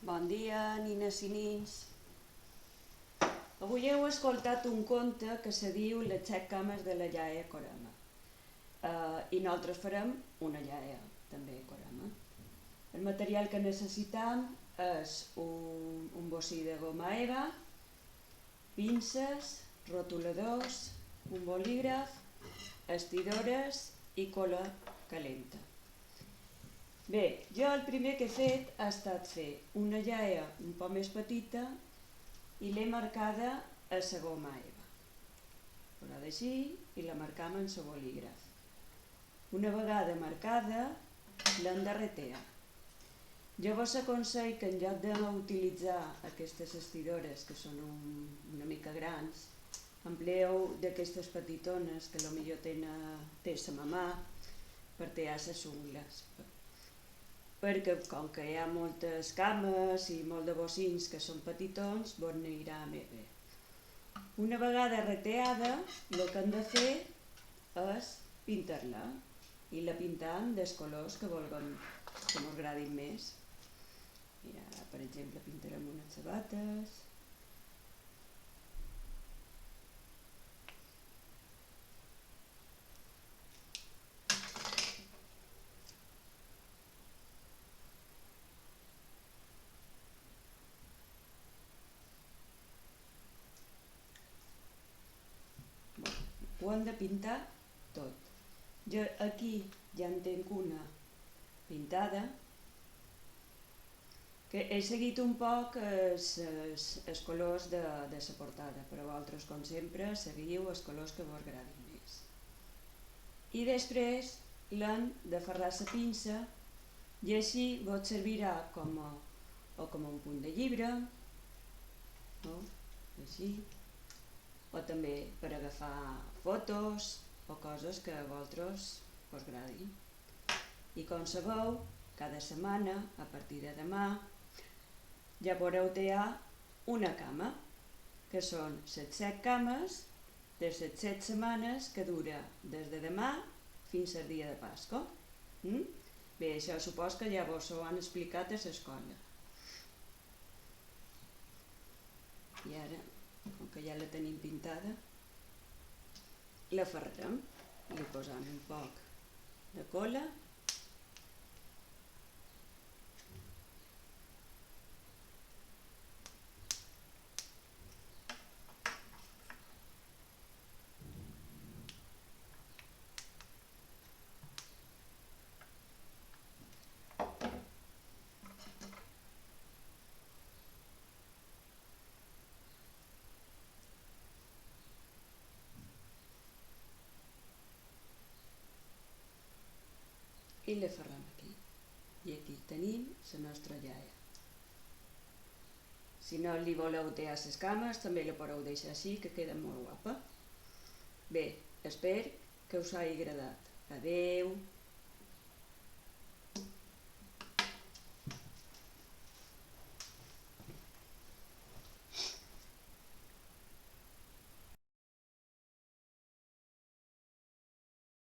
Bon dia, nines i nins. Avui heu escoltat un conte que se diu Les 7 cames de la iaia Corama. I nosaltres farem una iaia, també Corama. El material que necessitam és un bocí de goma eva, pinces, rotuladors, un bolígraf, estidores i cola calenta. Bé, jo el primer que he fet ha estat fer una iaia un poc més petita i l'he marcada a la goma eva. Posada així i la marcam en el bolígraf. Una vegada marcada, l'hem de retear. Jo vos aconsello que en lloc d'utilitzar aquestes estidores, que són una mica grans, empleeu d'aquestes petitones que potser té sa mamà per tallar les ungles. Perquè com que hi ha moltes cames i molts de bocins que són petitons, vos anirà més bé. Una vegada reteada, el que hem de fer és pintar-la i la pintam dels colors que vulguem, que ens agradin més. Mira, per exemple, pintarem unes sabates. Ho hem de pintar tot. Jo aquí ja en tinc una pintada, que he seguit un poc els colors de la portada, però vosaltres, com sempre, seguiu els colors que vos agradin més. I després l'hem de ferrar la pinça i així vos servirà com un punt de llibre, no? Així, o també per agafar fotos o coses que a vosaltres us agradin. I com sabeu, cada setmana, a partir de demà, ja podreu tallar una cama, que són les 7 cames de les 7 setmanes que dura des de demà fins al dia de Pasqua. Bé, això supos que ja vos ho han explicat a l'escola. I ara, com que ja la tenim pintada, la ferrarem. Li posam un poc de cola. I la ferrem aquí. I aquí tenim la nostra iaia. Si no li voleu tallar les cames, també la podeu deixar així, que queda molt guapa. Bé, espero que us hagi agradat. Adeu!